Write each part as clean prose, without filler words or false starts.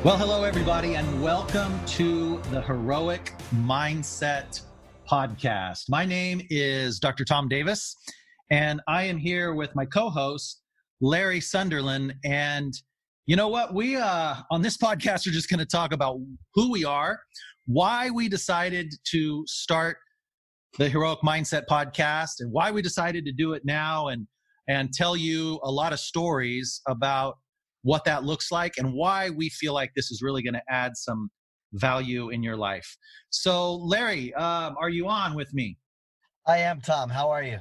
Well, hello, everybody, and welcome to the Heroic Mindset Podcast. My name is Dr. Tom Davis, and I am here with my co-host, Larry Sunderland. And you know what? We, on this podcast, are just going to talk about who we are, why we decided to start the Heroic Mindset Podcast, and why we decided to do it now, and tell you a lot of stories about what that looks like and why we feel like this is really going to add some value in your life. So, Larry, are you on with me? I am, Tom. How are you?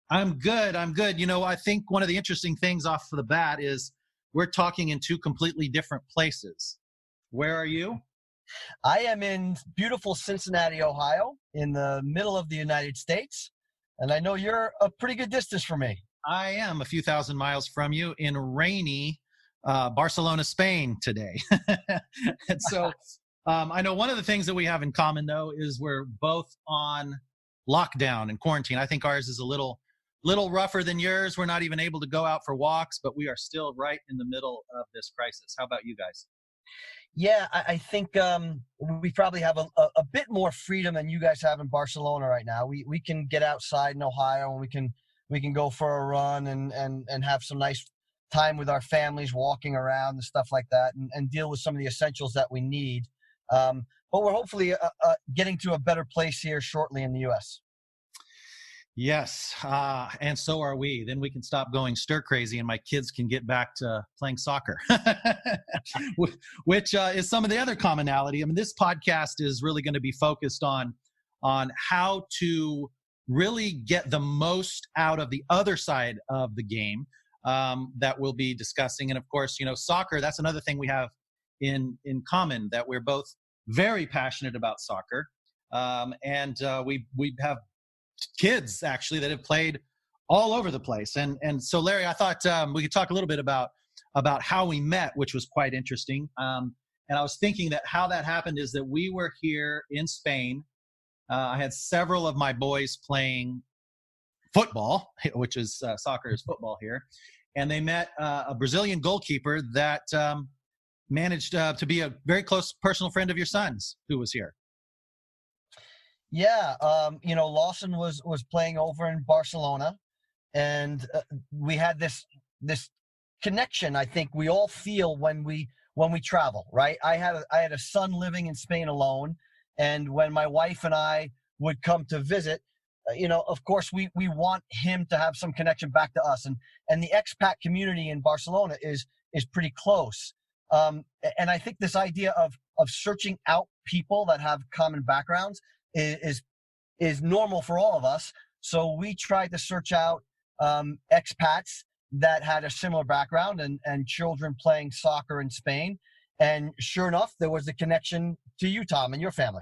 I'm good. You know, I think one of the interesting things off the bat is we're talking in two completely different places. Where are you? I am in beautiful Cincinnati, Ohio, in the middle of the United States. And I know you're a pretty good distance from me. I am a few thousand miles from you in rainy Barcelona, Spain today. And so I know one of the things that we have in common, though, is we're both on lockdown and quarantine. I think ours is a little rougher than yours. We're not even able to go out for walks, but we are still right in the middle of this crisis. How about you guys? Yeah, I think we probably have a bit more freedom than you guys have in Barcelona right now. We can get outside in Ohio, and we can go for a run and have some nice time with our families, walking around and stuff like that, and deal with some of the essentials that we need. But we're hopefully getting to a better place here shortly in the U.S. Yes, and so are we. Then we can stop going stir crazy, and my kids can get back to playing soccer, which is some of the other commonality. I mean, this podcast is really going to be focused on how to really get the most out of the other side of the game that we'll be discussing. And of course, you know, soccer, that's another thing we have in common, that we're both very passionate about soccer. And we have kids actually that have played all over the place. And so, Larry, I thought we could talk a little bit about how we met, which was quite interesting. And I was thinking that how that happened is that we were here in Spain. I had several of my boys playing football, which is soccer is football here. And they met a Brazilian goalkeeper that managed to be a very close personal friend of your son's, who was here. Yeah, you know, Lawson was playing over in Barcelona, and we had this connection. I think we all feel when we travel, right? I had a son living in Spain alone, and when my wife and I would come to visit, you know, of course, we want him to have some connection back to us, and the expat community in Barcelona is pretty close. And I think this idea of searching out people that have common backgrounds is normal for all of us. So we tried to search out expats that had a similar background and children playing soccer in Spain. And sure enough, there was a connection to you, Tom, and your family.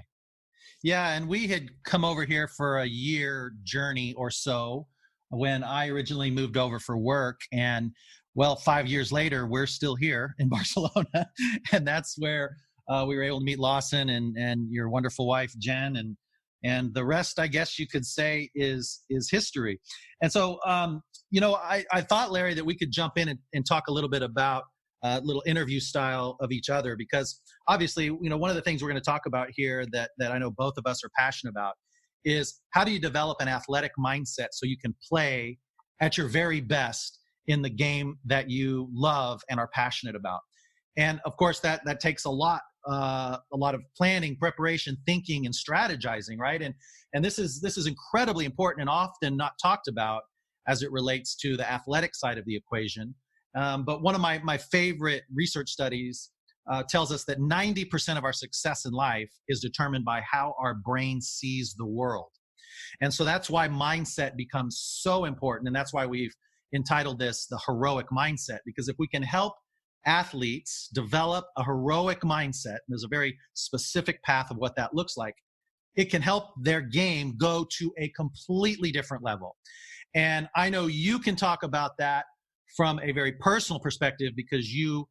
Yeah, and we had come over here for a year journey or so when I originally moved over for work. And well, 5 years later, we're still here in Barcelona. And that's where we were able to meet Lawson and your wonderful wife, Jen, and the rest, I guess you could say, is history. And so, you know, I thought, Larry, that we could jump in and talk a little bit about a little interview style of each other, because obviously, you know, one of the things we're going to talk about here that I know both of us are passionate about is how do you develop an athletic mindset so you can play at your very best in the game that you love and are passionate about. And of course, that takes a lot of planning, preparation, thinking, and strategizing, right? And this is incredibly important and often not talked about as it relates to the athletic side of the equation. But one of my favorite research studies tells us that 90% of our success in life is determined by how our brain sees the world. And so that's why mindset becomes so important. And that's why we've entitled this the heroic mindset, because if we can help athletes develop a heroic mindset, and there's a very specific path of what that looks like, it can help their game go to a completely different level. And I know you can talk about that from a very personal perspective because you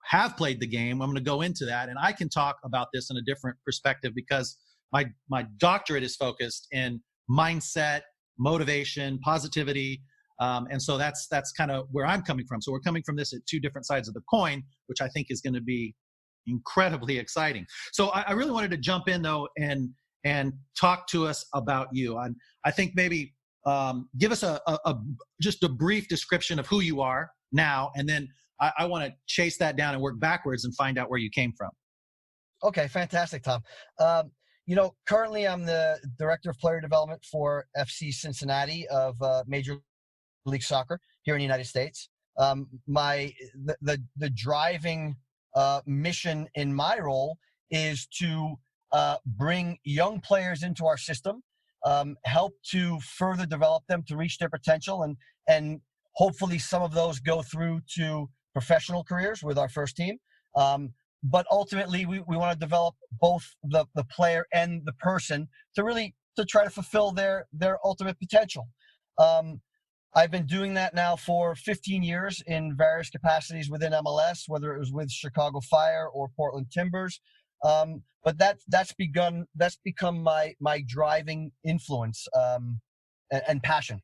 have played the game. I'm going to go into that. And I can talk about this in a different perspective because my doctorate is focused in mindset, motivation, positivity. And so that's kind of where I'm coming from. So we're coming from this at two different sides of the coin, which I think is going to be incredibly exciting. So I really wanted to jump in though and talk to us about you. I think maybe give us just a brief description of who you are now, and then I want to chase that down and work backwards and find out where you came from. Okay, fantastic, Tom. Currently I'm the director of player development for FC Cincinnati of Major League Soccer here in the United States. The driving mission in my role is to bring young players into our system, help to further develop them to reach their potential, and hopefully some of those go through to professional careers with our first team. But ultimately, we want to develop both the player and the person to try to fulfill their ultimate potential. I've been doing that now for 15 years in various capacities within MLS, whether it was with Chicago Fire or Portland Timbers. But that's become my driving influence and passion.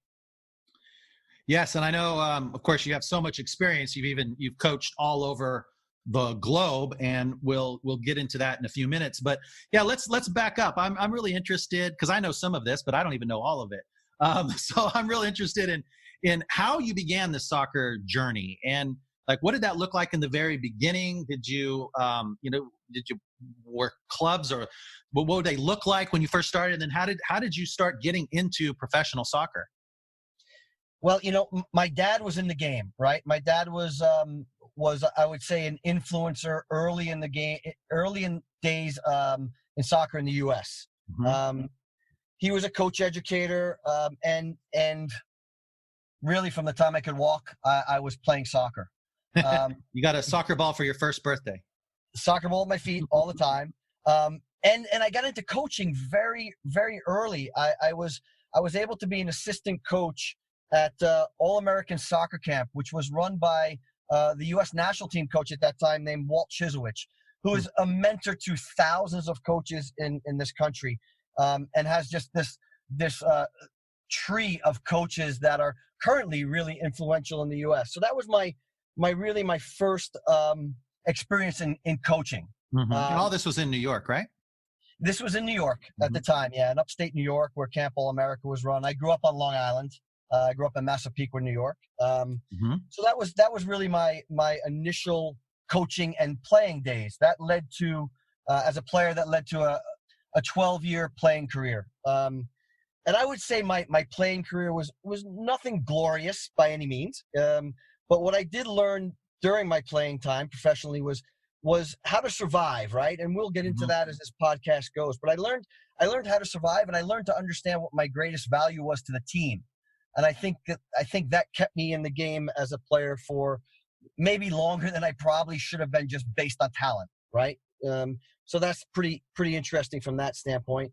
Yes, and I know, of course, you have so much experience. You've coached all over the globe, and we'll get into that in a few minutes. But yeah, let's back up. I'm really interested because I know some of this, but I don't even know all of it. So I'm really interested in how you began the soccer journey, and like what did that look like in the very beginning? Did you did you work clubs, or what would they look like when you first started? And then how did you start getting into professional soccer? Well, my dad was in the game, right? My dad was I would say an influencer early in the game, early in days in soccer in the U.S. Mm-hmm. He was a coach educator, and really from the time I could walk, I was playing soccer. You got a soccer ball for your first birthday. Soccer ball at my feet all the time. And I got into coaching very, very early. I was able to be an assistant coach at All-American Soccer Camp, which was run by the U.S. national team coach at that time named Walt Chisowich, who is a mentor to thousands of coaches in this country, and has just this tree of coaches that are currently really influential in the U.S. So that was my first experience in coaching. Mm-hmm. And all this was in New York, right? This was in New York at the time, yeah, in upstate New York, where Camp All America was run. I grew up on Long Island. I grew up in Massapequa, New York. So that was really my initial coaching and playing days. That led to, as a player, that led to a 12-year playing career. And I would say my playing career was nothing glorious by any means. But what I did learn during my playing time professionally was how to survive, right? And we'll get into that as this podcast goes. But I learned how to survive, and I learned to understand what my greatest value was to the team. And I think that kept me in the game as a player for maybe longer than I probably should have been, just based on talent, right? So that's pretty interesting from that standpoint.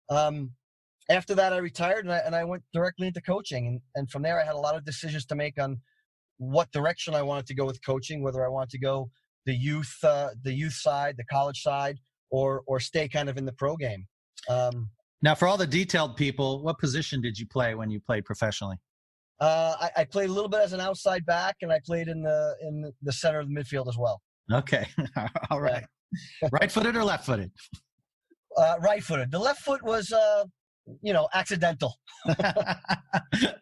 After that, I retired and I went directly into coaching, and from there I had a lot of decisions to make on what direction I wanted to go with coaching, whether I wanted to go the youth side, the college side, or stay kind of in the pro game. Now, for all the detailed people, what position did you play when you played professionally? I played a little bit as an outside back, and I played in the center of the midfield as well. Okay, all right. Right-footed or left-footed? Right-footed. The left foot was, accidental.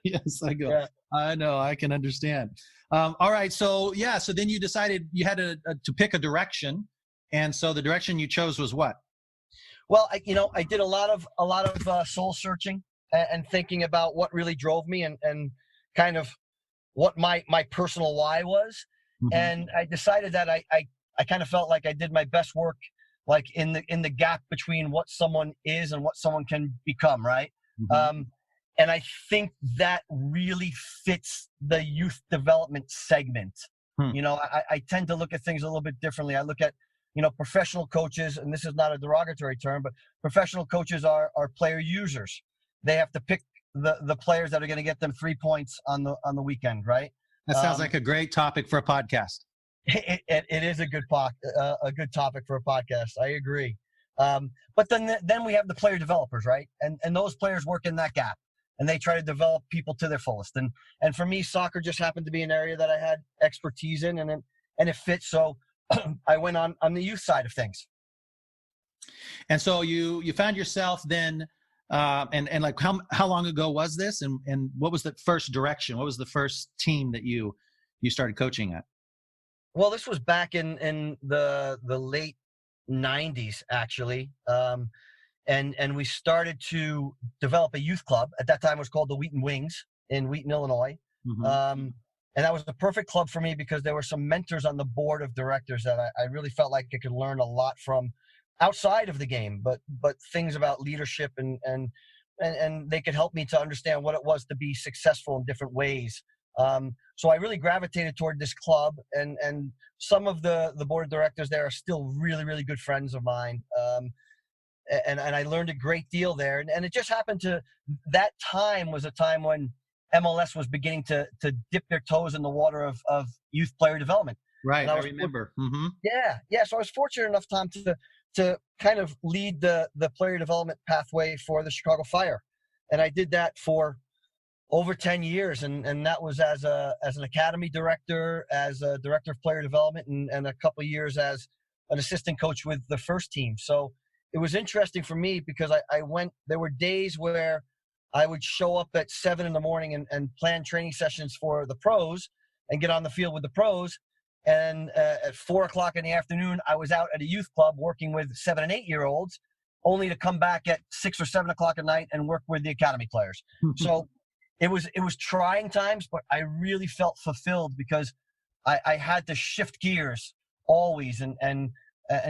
Yes, I go. Yeah. I know. I can understand. All right. So then you decided you had to pick a direction, and so the direction you chose was what? Well, I did a lot of soul searching and thinking about what really drove me and kind of what my personal why was. Mm-hmm. And I decided that I kind of felt like I did my best work, like in the gap between what someone is and what someone can become, right? Mm-hmm. And I think that really fits the youth development segment. I tend to look at things a little bit differently. I look at professional coaches, and this is not a derogatory term, but professional coaches are player users. They have to pick the players that are going to get them 3 points on the weekend, right? That sounds like a great topic for a podcast. It is a good topic for a podcast. I agree. But then we have the player developers, right? And those players work in that gap, and they try to develop people to their fullest. And for me, soccer just happened to be an area that I had expertise in, and it fits. So I went on the youth side of things. And so you found yourself then, and like how long ago was this, and what was the first direction? What was the first team that you started coaching at? Well, this was back in the late '90s, actually, and we started to develop a youth club. At that time, it was called the Wheaton Wings in Wheaton, Illinois. Mm-hmm. And that was the perfect club for me because there were some mentors on the board of directors that I really felt like I could learn a lot from outside of the game, but things about leadership and they could help me to understand what it was to be successful in different ways. So I really gravitated toward this club, and some of the board of directors there are still really, really good friends of mine. And I learned a great deal there. And it just happened that time was a time when MLS was beginning to dip their toes in the water of youth player development. Right, I remember. Mm-hmm. Yeah. So I was fortunate enough, Tom, to kind of lead the player development pathway for the Chicago Fire, and I did that for over 10 years, and that was as an academy director, as a director of player development, and a couple of years as an assistant coach with the first team. So it was interesting for me because there were days where I would show up at 7 a.m. and plan training sessions for the pros and get on the field with the pros. And at 4 o'clock in the afternoon, I was out at a youth club working with 7 and 8 year olds, only to come back at 6 or 7 o'clock at night and work with the academy players. So it was trying times, but I really felt fulfilled because I had to shift gears always and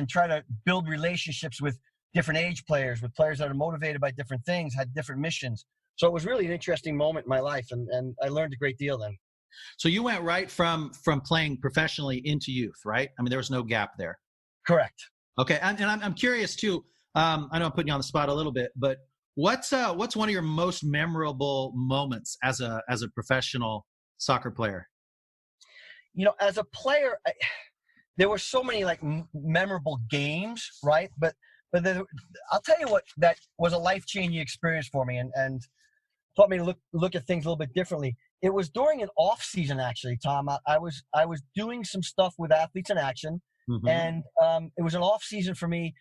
try to build relationships with different age players, with players that are motivated by different things, had different missions. So it was really an interesting moment in my life, and I learned a great deal then. So you went right from playing professionally into youth, right? I mean, there was no gap there. Correct. Okay, and I'm curious too. I know I'm putting you on the spot a little bit, but what's one of your most memorable moments as a professional soccer player? As a player, there were so many like memorable games, right? But I'll tell you what that was a life-changing experience for me, and taught me to look at things a little bit differently. It was during an off season, actually, Tom. I was doing some stuff with Athletes in Action, Mm-hmm. and it was an off season for me,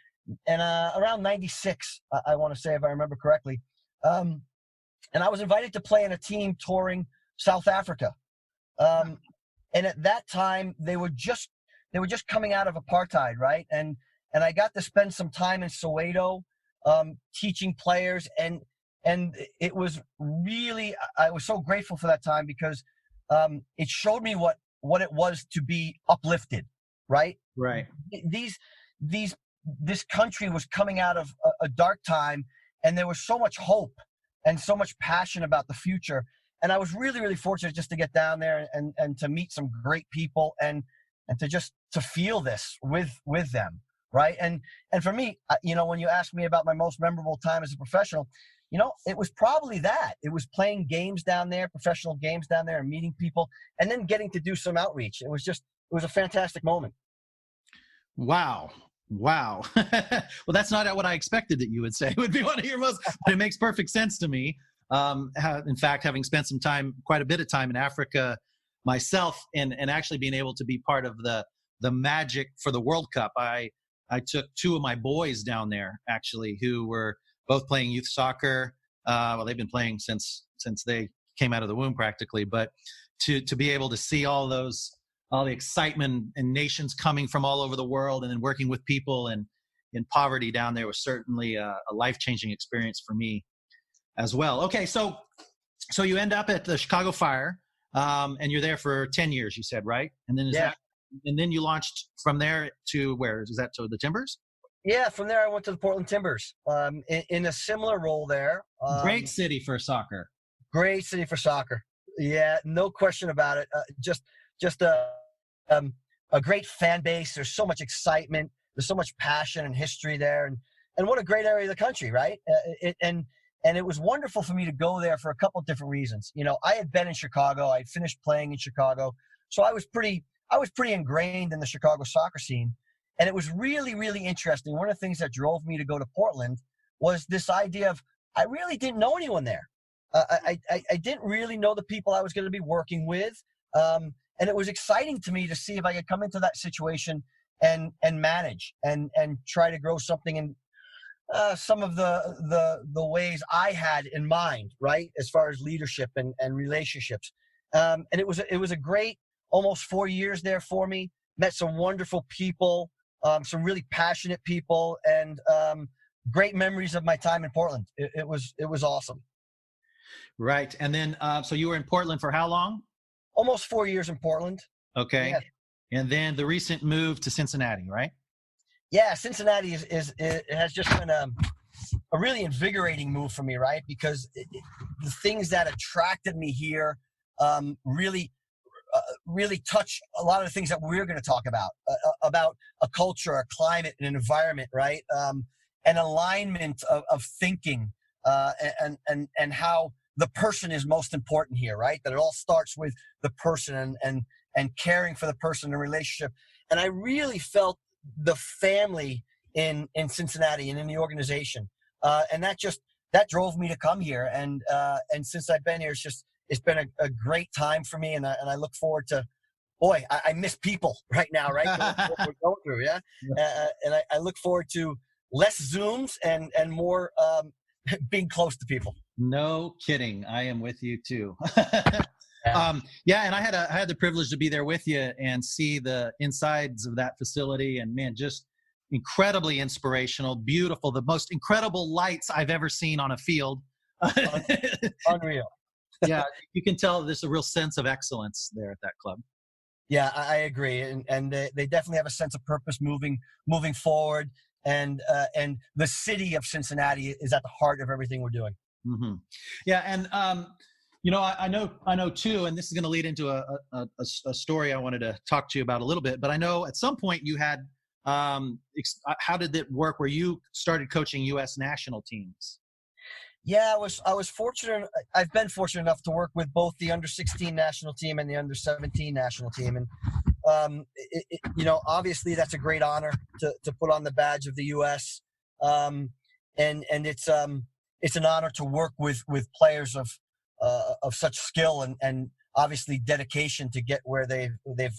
and around '96, I want to say, if I remember correctly, and I was invited to play in a team touring South Africa, and at that time they were just coming out of apartheid, right? And I got to spend some time in Soweto, teaching players, and it was really, I was so grateful for that time because it showed me what it was to be uplifted, right? Right. This country was coming out of a dark time, and there was so much hope and so much passion about the future. And I was really, really fortunate just to get down there and to meet some great people and to feel this with them. Right. And for me, when you ask me about my most memorable time as a professional, it was probably that. It was playing games down there, professional games down there, and meeting people, and then getting to do some outreach. It was a fantastic moment. Wow. Well, that's not what I expected that you would say. It would be one of your most, but it makes perfect sense to me. In fact, having spent quite a bit of time in Africa myself, and actually being able to be part of the magic for the World Cup, I took two of my boys down there, actually, who were both playing youth soccer. Well, they've been playing since they came out of the womb practically, but to be able to see all the excitement and nations coming from all over the world, and then working with people in poverty down there was certainly a life-changing experience for me as well. Okay, so you end up at the Chicago Fire, and you're there for 10 years, you said, right? And then and then you launched from there to where? Is that to the Timbers? Yeah, from there I went to the Portland Timbers in a similar role there. Great city for soccer. Great city for soccer. Yeah, no question about it. Just a great fan base. There's so much excitement. There's so much passion and history there, and what a great area of the country, right? And it was wonderful for me to go there for a couple of different reasons. I had been in Chicago. I had finished playing in Chicago, so I was pretty ingrained in the Chicago soccer scene. And it was really, really interesting. One of the things that drove me to go to Portland was this idea of I really didn't know anyone there. I didn't really know the people I was going to be working with. And it was exciting to me to see if I could come into that situation and manage and try to grow something in some of the ways I had in mind, right, as far as leadership and relationships. And it was a great almost 4 years there for me. Met some wonderful people, some really passionate people, and great memories of my time in Portland. It was awesome. Right. And then, so you were in Portland for how long? Almost 4 years in Portland. Okay. Yeah. And then the recent move to Cincinnati, right? Yeah, Cincinnati has just been a really invigorating move for me, right? Because the things that attracted me here really touch a lot of the things that we're going to talk about a culture, a climate, an environment, right? An alignment of thinking and how the person is most important here, right? That it all starts with the person and caring for the person in a relationship. And I really felt the family in Cincinnati and in the organization, and that drove me to come here. And since I've been here, it's been a great time for me, and I look forward to. Boy, I miss people right now, right? What we're going through, yeah. And I look forward to less Zooms and more being close to people. No kidding. I am with you too. Yeah. Yeah, and I had the privilege to be there with you and see the insides of that facility, and man, just incredibly inspirational, beautiful, the most incredible lights I've ever seen on a field. Unreal. Yeah, you can tell there's a real sense of excellence there at that club. Yeah, I agree, and they definitely have a sense of purpose moving forward, and the city of Cincinnati is at the heart of everything we're doing. Mm-hmm. Yeah, and I know too, and this is going to lead into a story I wanted to talk to you about a little bit. But I know at some point you had, how did it work where you started coaching U.S. national teams? Yeah, I was fortunate. I've been fortunate enough to work with both the under-16 national team and the under-17 national team, and obviously that's a great honor to put on the badge of the U.S. And it's an honor to work with players of such skill and obviously dedication to get where they've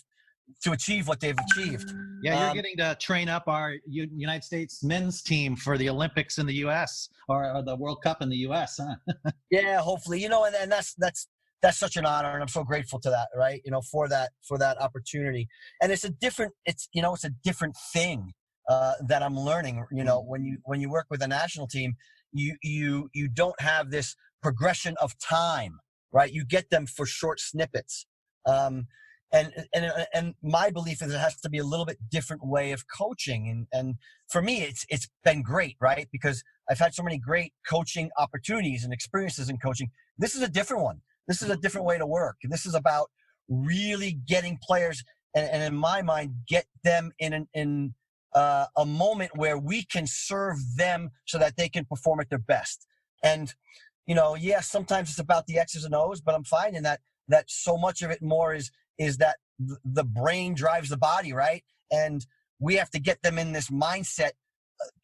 to achieve what they've achieved. Yeah, you're getting to train up our United States men's team for the Olympics in the U.S. or the World Cup in the U.S. Huh? Yeah, hopefully, and that's such an honor, and I'm so grateful to that, right? For that opportunity. And it's a different thing that I'm learning. When you work with a national team, you don't have this progression of time, right? You get them for short snippets. And my belief is it has to be a little bit different way of coaching. And for me, it's been great, right? Because I've had so many great coaching opportunities and experiences in coaching. This is a different one. This is a different way to work. This is about really getting players and in my mind, get them in a moment where we can serve them so that they can perform at their best. And, yes, sometimes it's about the X's and O's, but I'm finding that so much of it more is that the brain drives the body, right? And we have to get them in this mindset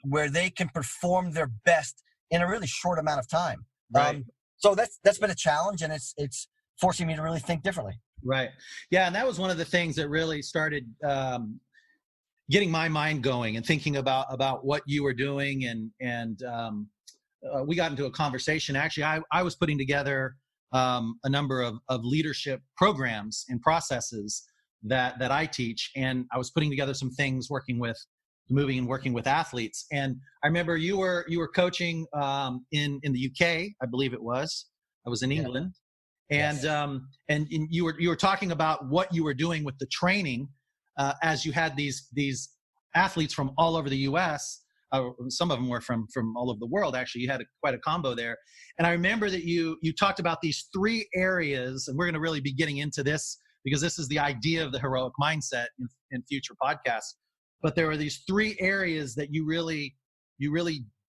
where they can perform their best in a really short amount of time. Right. So that's been a challenge, and it's forcing me to really think differently. Right. Yeah, and that was one of the things that really started getting my mind going and thinking about what you were doing, and we got into a conversation. Actually, I was putting together a number of leadership programs and processes that I teach, and I was putting together some things working with athletes. And I remember you were coaching in the UK, I believe it was. I was in England, and Yes. And you were talking about what you were doing with the training as you had these athletes from all over the US. Some of them were from all over the world. Actually, you had quite a combo there. And I remember that you talked about these 3 areas, and we're going to really be getting into this because this is the idea of the heroic mindset in future podcasts. But there were these 3 areas that you really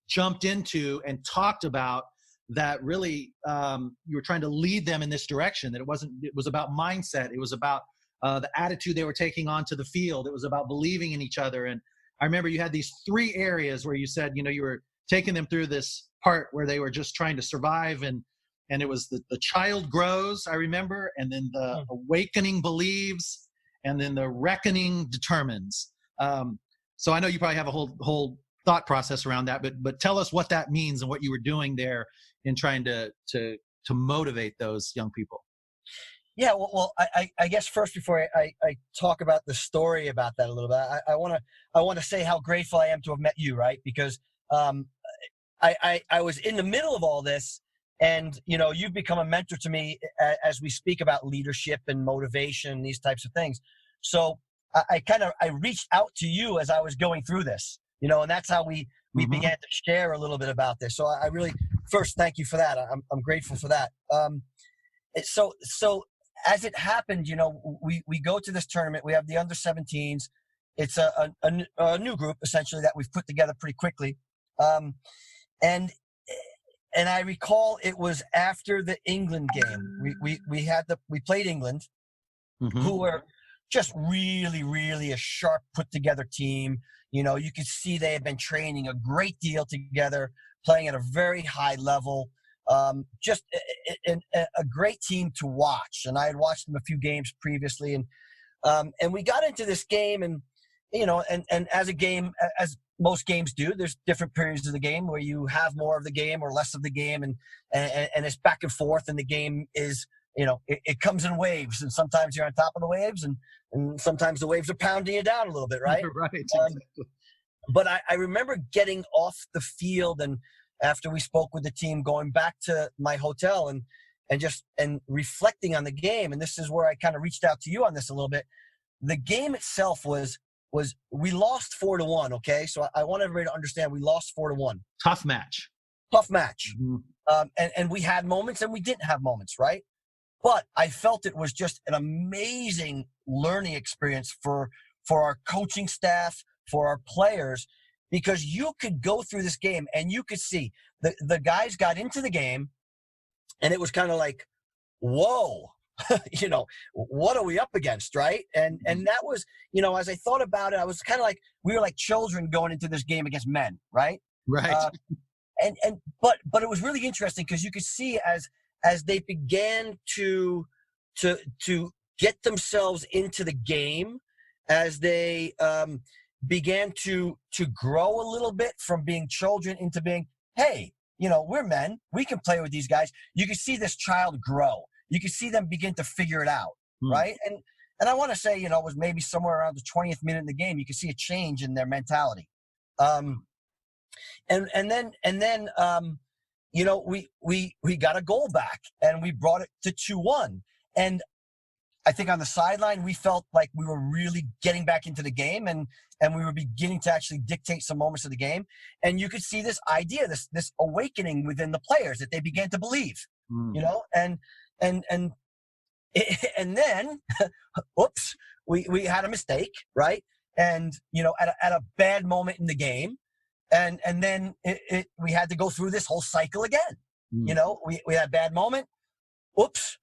jumped into and talked about that really you were trying to lead them in this direction. That it was about mindset. It was about the attitude they were taking onto the field. It was about believing in each other. And I remember you had these 3 areas where you said, you were taking them through this part where they were just trying to survive. And it was the child grows, I remember, and then the awakening believes, and then the reckoning determines. So I know you probably have a whole thought process around that, but tell us what that means and what you were doing there in trying to motivate those young people. Yeah, well, I guess first before I talk about the story about that a little bit, I want to say how grateful I am to have met you, right? Because I was in the middle of all this, and you've become a mentor to me as we speak about leadership and motivation, these types of things. So I reached out to you as I was going through this, and that's how we began to share a little bit about this. So I really first thank you for that. I'm grateful for that. So as it happened, we go to this tournament. We have the under 17s. It's a new group essentially that we've put together pretty quickly. And I recall it was after the England game. We played England, who were just really, really a sharp put together team. You could see they had been training a great deal together, playing at a very high level. Just a great team to watch. And I had watched them a few games previously, and we got into this game, and as a game, as most games do, there's different periods of the game where you have more of the game or less of the game, and it's back and forth, and the game is, it comes in waves, and sometimes you're on top of the waves, and sometimes the waves are pounding you down a little bit, right? Right, exactly. But I remember getting off the field, and after we spoke with the team, going back to my hotel and reflecting on the game. And this is where I kind of reached out to you on this a little bit. The game itself was we lost 4-1. Okay. So I want everybody to understand we lost 4-1. Tough match. And we had moments and we didn't have moments. Right. But I felt it was just an amazing learning experience for our coaching staff, for our players, because you could go through this game and you could see the guys got into the game, and it was kind of like, whoa, what are we up against, right? And that was, as I thought about it, I was kind of like, we were like children going into this game against men, right? Right. But it was really interesting because you could see as they began to get themselves into the game, as they began to grow a little bit from being children into being, hey, we're men, we can play with these guys. You can see this child grow. You can see them begin to figure it out, right? And I want to say, it was maybe somewhere around the 20th minute in the game, you can see a change in their mentality. And then we got a goal back, and we brought it to 2-1. And I think on the sideline, we felt like we were really getting back into the game, and we were beginning to actually dictate some moments of the game. And you could see this idea, this awakening within the players, that they began to believe, and then, oops, we had a mistake, right? And, at a bad moment in the game, and then we had to go through this whole cycle again. We had a bad moment. Oops,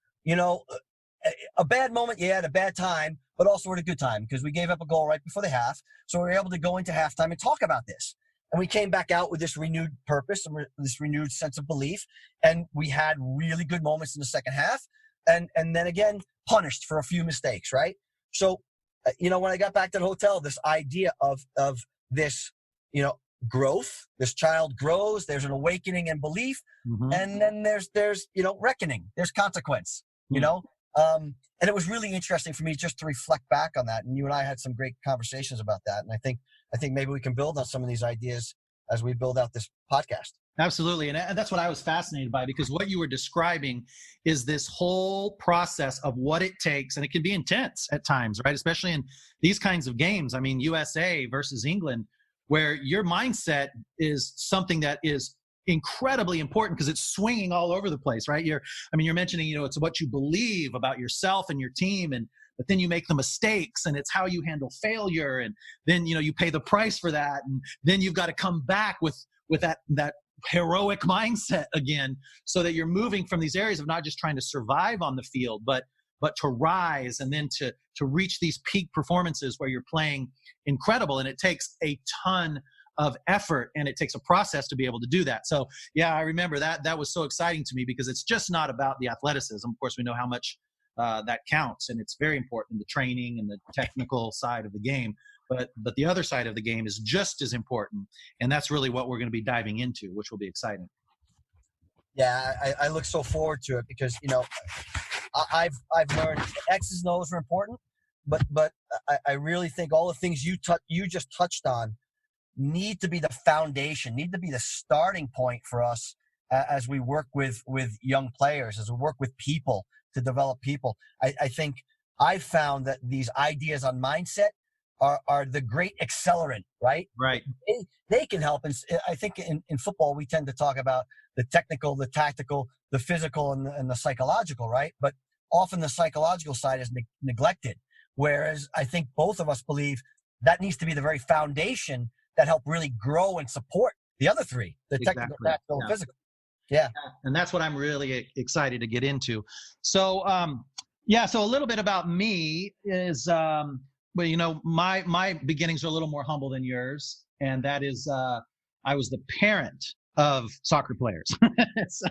a bad moment, at a bad time, but also at a good time, because we gave up a goal right before the half. So we were able to go into halftime and talk about this. And we came back out with this renewed purpose and this renewed sense of belief. And we had really good moments in the second half. And then again, punished for a few mistakes, right? So, when I got back to the hotel, this idea of this, growth, this child grows, there's an awakening and belief. And then there's reckoning, there's consequence, and it was really interesting for me just to reflect back on that. And you and I had some great conversations about that. And I think maybe we can build on some of these ideas as we build out this podcast. Absolutely. And that's what I was fascinated by, because what you were describing is this whole process of what it takes. And it can be intense at times, right? Especially in these kinds of games. I mean, USA versus England, where your mindset is something that is incredibly important because it's swinging all over the place, right? You're mentioning, it's what you believe about yourself and your team, but then you make the mistakes, and it's how you handle failure, and then you pay the price for that, and then you've got to come back with that heroic mindset again, so that you're moving from these areas of not just trying to survive on the field, but to rise, and then to reach these peak performances where you're playing incredible. And it takes a ton of effort, and it takes a process to be able to do that. So yeah, I remember that was so exciting to me, because it's just not about the athleticism. Of course, we know how much that counts, and it's very important, the training and the technical side of the game. but the other side of the game is just as important, and that's really what we're going to be diving into, which will be exciting. Yeah, I look so forward to it because I've learned X's and O's are important, but I really think all the things you just touched on need to be the foundation, need to be the starting point for us as we work with young players, as we work with people to develop people. I think I've found that these ideas on mindset are the great accelerant, right? Right. They can help. And I think in football, we tend to talk about the technical, the tactical, the physical, and the psychological, right? But often the psychological side is neglected. Whereas I think both of us believe that needs to be the very foundation that help really grow and support the other three, the technical, tactical, and physical. Yeah. And that's what I'm really excited to get into. So, so a little bit about me is, my beginnings are a little more humble than yours. And that is, I was the parent of soccer players. So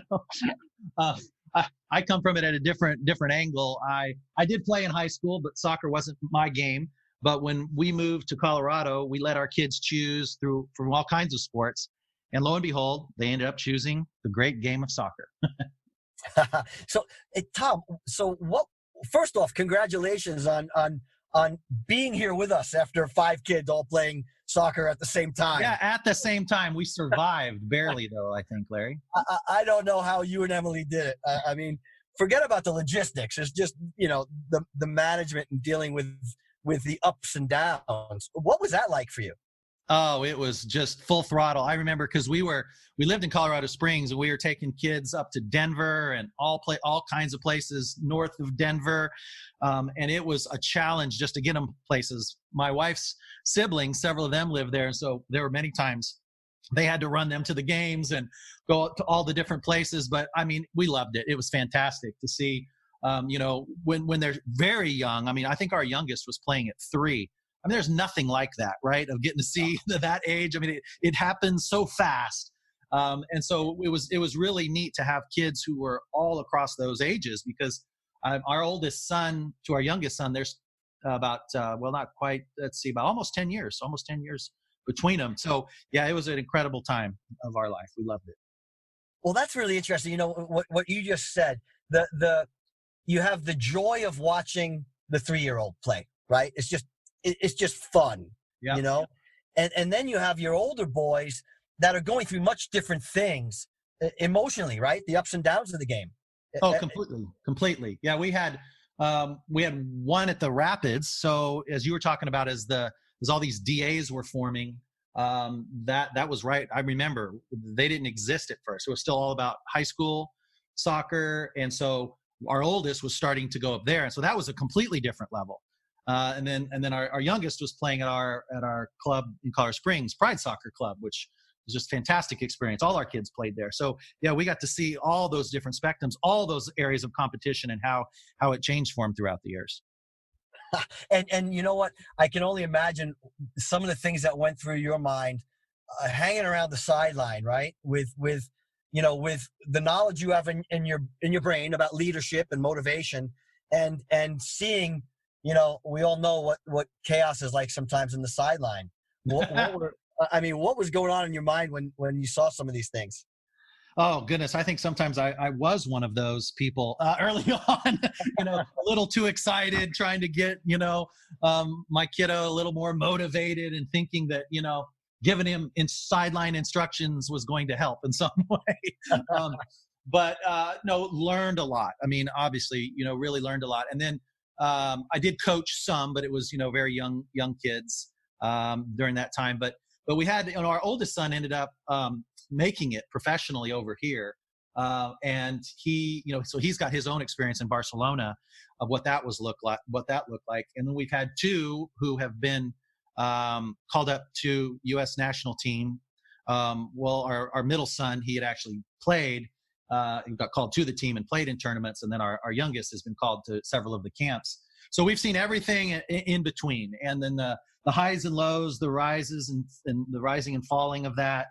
I come from it at a different angle. I did play in high school, but soccer wasn't my game. But when we moved to Colorado, we let our kids choose from all kinds of sports. And lo and behold, they ended up choosing the great game of soccer. So, Tom, first off, congratulations on being here with us after 5 kids all playing soccer at the same time. Yeah, at the same time. We survived barely, though, I think, Larry. I don't know how you and Emily did it. I mean, forget about the logistics. It's just, the management and dealing with the ups and downs. What was that like for you? Oh, it was just full throttle. I remember because we lived in Colorado Springs, and we were taking kids up to Denver and all kinds of places north of Denver. And it was a challenge just to get them places. My wife's siblings, several of them lived there. And so there were many times they had to run them to the games and go to all the different places. But I mean, we loved it. It was fantastic to see, when they're very young. I mean, I think our youngest was playing at 3. I mean, there's nothing like that, right? Of getting to see that age. I mean, it happens so fast. And so it was really neat to have kids who were all across those ages, because our oldest son to our youngest son, there's about, not quite, about almost 10 years between them. So yeah, it was an incredible time of our life. We loved it. Well, that's really interesting. What you just said, you have the joy of watching the 3-year-old play, right? It's just fun, yeah. And then you have your older boys that are going through much different things emotionally, right? The ups and downs of the game. Oh, completely. Yeah, we had one at the Rapids. So as you were talking about, as all these DAs were forming, that was right. I remember they didn't exist at first. It was still all about high school soccer, and so our oldest was starting to go up there, and so that was a completely different level. And then our youngest was playing at our club in Colorado Springs, Pride Soccer Club, which was just a fantastic experience. All our kids played there. So yeah, we got to see all those different spectrums, all those areas of competition, and how it changed for them throughout the years. And you know what? I can only imagine some of the things that went through your mind hanging around the sideline, right? With the knowledge you have in your brain about leadership and motivation, and seeing, we all know what chaos is like sometimes in the sideline. What was going on in your mind when you saw some of these things? Oh goodness, I think sometimes I was one of those people early on, a little too excited, trying to get, my kiddo a little more motivated, and thinking that, giving him sideline instructions was going to help in some way. But learned a lot. I mean, obviously, really learned a lot. And then I did coach some, but it was, very young kids during that time. But we had, our oldest son ended up making it professionally over here. And he, so he's got his own experience in Barcelona of what that looked like. And then we've had 2 who have been called up to U.S. national team. Our middle son, he had actually played, he got called to the team and played in tournaments. And then our youngest has been called to several of the camps. So we've seen everything in between. And then the highs and lows, the rises and the rising and falling of that.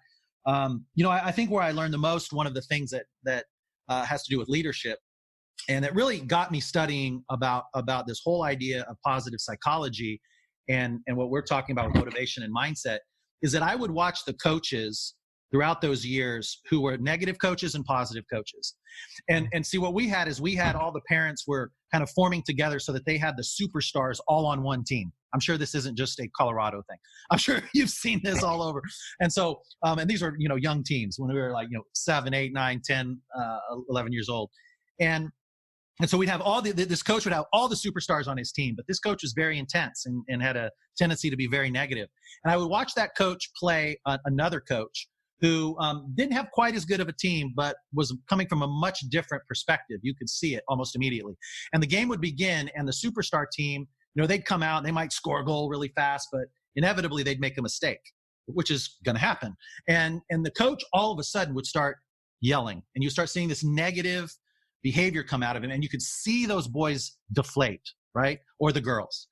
I think where I learned the most, one of the things that has to do with leadership, and it really got me studying about this whole idea of positive psychology, and what we're talking about with motivation and mindset is that I would watch the coaches throughout those years who were negative coaches and positive coaches. And see, what we had is we had all the parents were kind of forming together so that they had the superstars all on one team. I'm sure this isn't just a Colorado thing. I'm sure you've seen this all over. And so, and these are, young teams when we were like, 7, 8, 9, 10, 11 years old. And so we'd have this coach would have all the superstars on his team, but this coach was very intense and had a tendency to be very negative. And I would watch that coach play another coach who didn't have quite as good of a team, but was coming from a much different perspective. You could see it almost immediately. And the game would begin, and the superstar team, they'd come out and they might score a goal really fast, but inevitably they'd make a mistake, which is going to happen. And the coach all of a sudden would start yelling, and you start seeing this negative behavior come out of him, and you could see those boys deflate, right? Or the girls.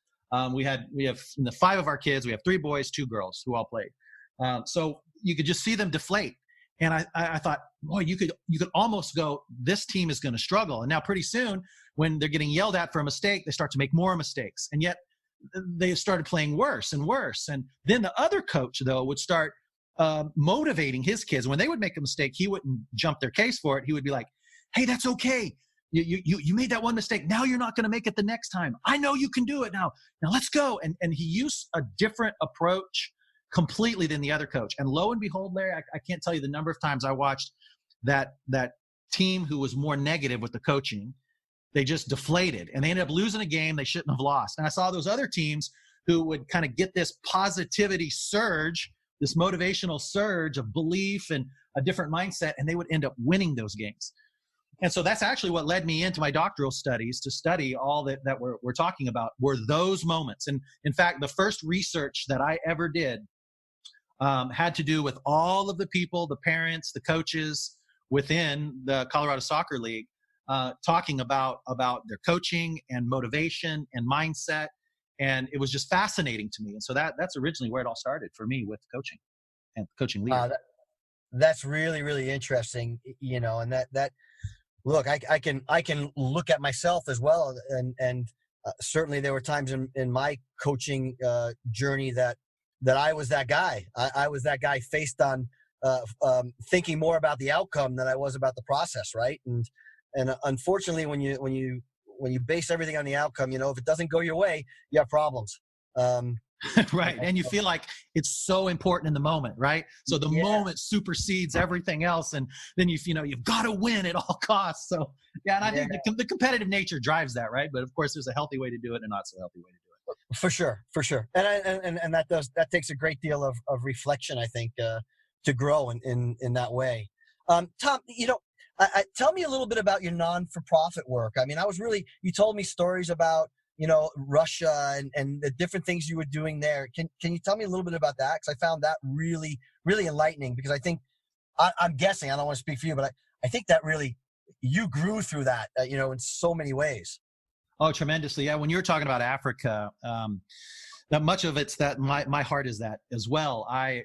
We have in the 5 of our kids, we have 3 boys, 2 girls who all played. So you could just see them deflate. And I thought, boy, you could almost go, this team is going to struggle. And now pretty soon, when they're getting yelled at for a mistake, they start to make more mistakes. And yet they started playing worse and worse. And then the other coach, though, would start motivating his kids. When they would make a mistake, he wouldn't jump their case for it. He would be like, hey, that's okay. You made that one mistake. Now you're not going to make it the next time. I know you can do it now. Now let's go. And he used a different approach completely than the other coach. And lo and behold, Larry, I can't tell you the number of times I watched that team who was more negative with the coaching. They just deflated, and they ended up losing a game they shouldn't have lost. And I saw those other teams who would kind of get this positivity surge, this motivational surge of belief and a different mindset, and they would end up winning those games. And so that's actually what led me into my doctoral studies, to study all that we're talking about, were those moments. And in fact, the first research that I ever did had to do with all of the people, the parents, the coaches within the Colorado Soccer League, talking about their coaching and motivation and mindset. And it was just fascinating to me. And so that's originally where it all started for me with coaching and coaching leaders. That's really, really interesting, and that look, I can look at myself as well. And certainly there were times in my coaching journey that I was that guy. I was that guy faced on thinking more about the outcome than I was about the process, right? And unfortunately, when you base everything on the outcome, if it doesn't go your way, you have problems. Right. And you feel like it's so important in the moment, right? So the moment supersedes everything else. And then you've got to win at all costs. So yeah, and I think the competitive nature drives that, right? But of course, there's a healthy way to do it and not so healthy way to do it. For sure. And that takes a great deal of reflection, I think, to grow in that way. Tom, tell me a little bit about your non-for-profit work. I mean, you told me stories about, Russia and the different things you were doing there. Can you tell me a little bit about that? Because I found that really, really enlightening, because I think, I'm guessing, I don't want to speak for you, but I think that really, you grew through that, in so many ways. Oh, tremendously. Yeah. When you were talking about Africa, that much of it's that my heart is that as well. I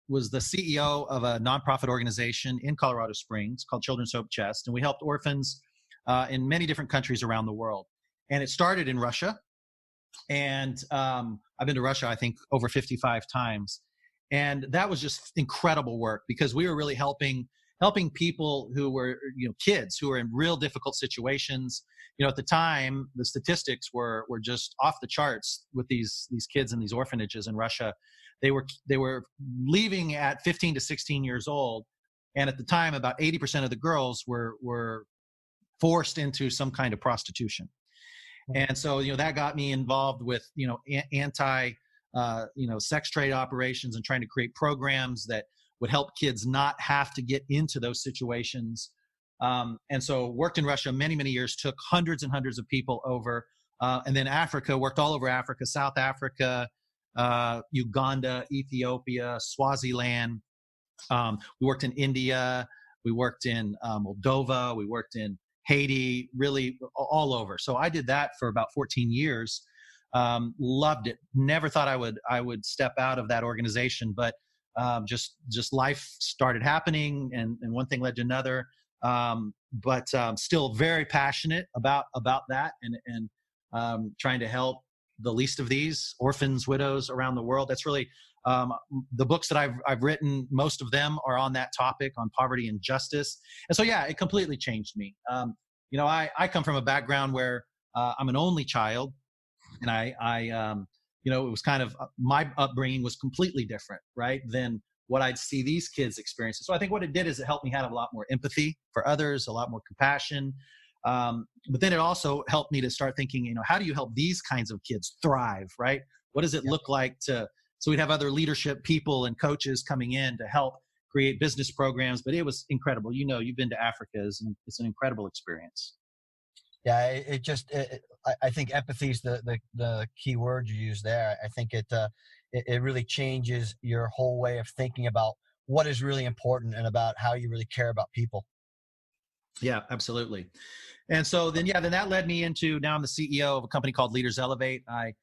was the CEO of a nonprofit organization in Colorado Springs called Children's Hope Chest, and we helped orphans in many different countries around the world. And it started in Russia, and I've been to Russia, I think, over 55 times. And that was just incredible work, because we were really helping people who were, kids who were in real difficult situations. At the time, the statistics were just off the charts with these kids in these orphanages in Russia. They were leaving at 15 to 16 years old. And at the time, about 80% of the girls were forced into some kind of prostitution. And so, that got me involved with, anti, sex trade operations, and trying to create programs that would help kids not have to get into those situations. And so worked in Russia many, many years, took hundreds and hundreds of people over. And then Africa, worked all over Africa, South Africa, Uganda, Ethiopia, Swaziland. We worked in India. We worked in Moldova. We worked in Haiti, really all over. So I did that for about 14 years. Loved it. Never thought I would step out of that organization, but just life started happening, and one thing led to another. But still very passionate about that, and trying to help the least of these, orphans, widows around the world. That's really the books that I've written. Most of them are on that topic, on poverty and justice. And so, yeah, it completely changed me. I come from a background where I'm an only child, and it was kind of my upbringing was completely different, right, than what I'd see these kids experience. So I think what it did is it helped me have a lot more empathy for others, a lot more compassion. But then it also helped me to start thinking, how do you help these kinds of kids thrive, right? What does it look like so we'd have other leadership people and coaches coming in to help create business programs. But it was incredible. You've been to Africa, it's an incredible experience. Yeah, I think empathy is the key word you use there. I think it really changes your whole way of thinking about what is really important and about how you really care about people. Yeah, absolutely. And so then that led me into, now I'm the CEO of a company called Leaders Elevate. I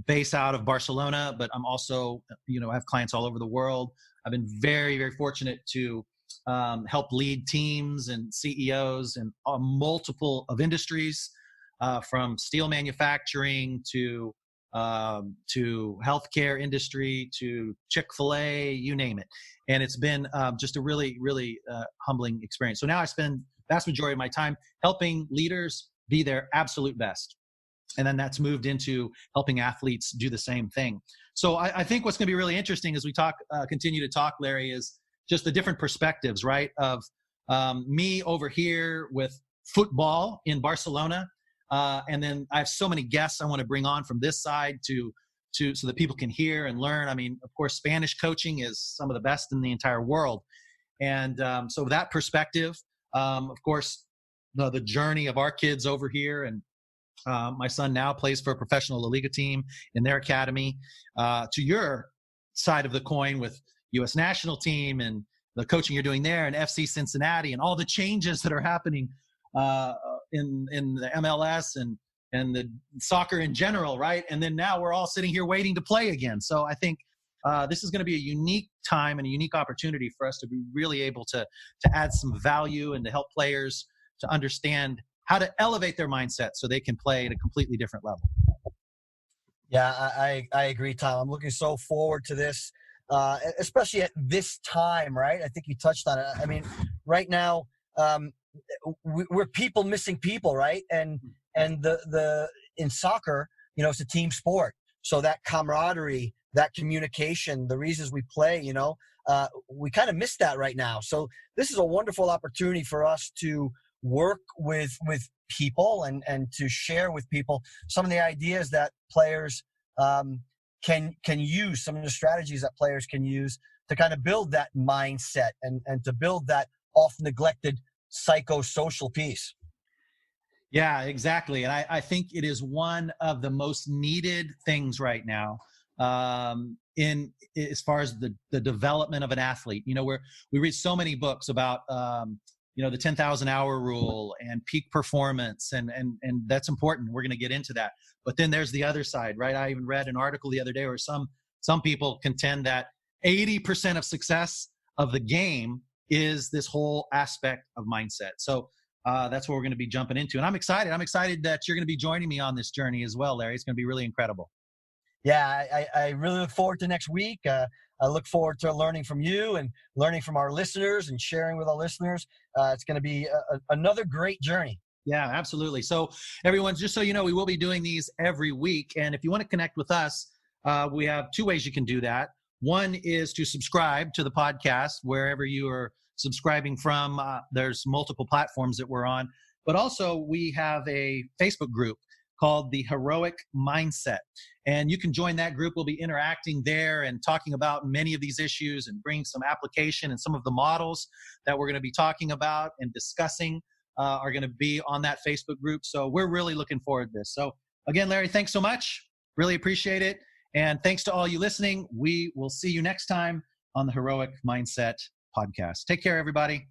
base out of Barcelona, but I'm also, I have clients all over the world. I've been very, very fortunate to help lead teams and CEOs in multiple of industries, from steel manufacturing to healthcare industry to Chick-fil-A, you name it. And it's been just a really, really humbling experience. So now I spend vast majority of my time helping leaders be their absolute best. And then that's moved into helping athletes do the same thing. So I think what's going to be really interesting as we continue to talk, Larry, is just the different perspectives, right? Of me over here with football in Barcelona. And then I have so many guests I want to bring on from this side so that people can hear and learn. I mean, of course, Spanish coaching is some of the best in the entire world. And so that perspective, of course, the journey of our kids over here. And my son now plays for a professional La Liga team in their academy, to your side of the coin with U.S. national team and the coaching you're doing there and FC Cincinnati and all the changes that are happening in the MLS and the soccer in general, right? And then now we're all sitting here waiting to play again. So I think this is going to be a unique time and a unique opportunity for us to be really able to add some value and to help players to understand how to elevate their mindset so they can play at a completely different level. Yeah, I agree, Tom. I'm looking so forward to this, especially at this time, right? I think you touched on it. I mean, right now, we're people missing people, right? And in soccer, it's a team sport. So that camaraderie, that communication, the reasons we play, we kind of miss that right now. So this is a wonderful opportunity for us to work with people and to share with people some of the ideas that players can use, some of the strategies that players can use to kind of build that mindset and to build that often neglected psychosocial piece. Yeah, exactly. And I think it is one of the most needed things right now in as far as the development of an athlete. We read so many books about the 10,000 hour rule and peak performance, and that's important. We're going to get into that. But then there's the other side, right? I even read an article the other day where some people contend that 80% of success of the game is this whole aspect of mindset. So that's what we're going to be jumping into. And I'm excited. I'm excited that you're going to be joining me on this journey as well, Larry. It's going to be really incredible. Yeah, I really look forward to next week. I look forward to learning from you and learning from our listeners and sharing with our listeners. It's going to be another great journey. Yeah, absolutely. So everyone, just so you know, we will be doing these every week. And if you want to connect with us, we have two ways you can do that. One is to subscribe to the podcast wherever you are subscribing from. There's multiple platforms that we're on. But also we have a Facebook group called The Heroic Mindset. And you can join that group. We'll be interacting there and talking about many of these issues and bring some application, and some of the models that we're going to be talking about and discussing are going to be on that Facebook group. So we're really looking forward to this. So again, Larry, thanks so much. Really appreciate it. And thanks to all you listening. We will see you next time on the Heroic Mindset podcast. Take care, everybody.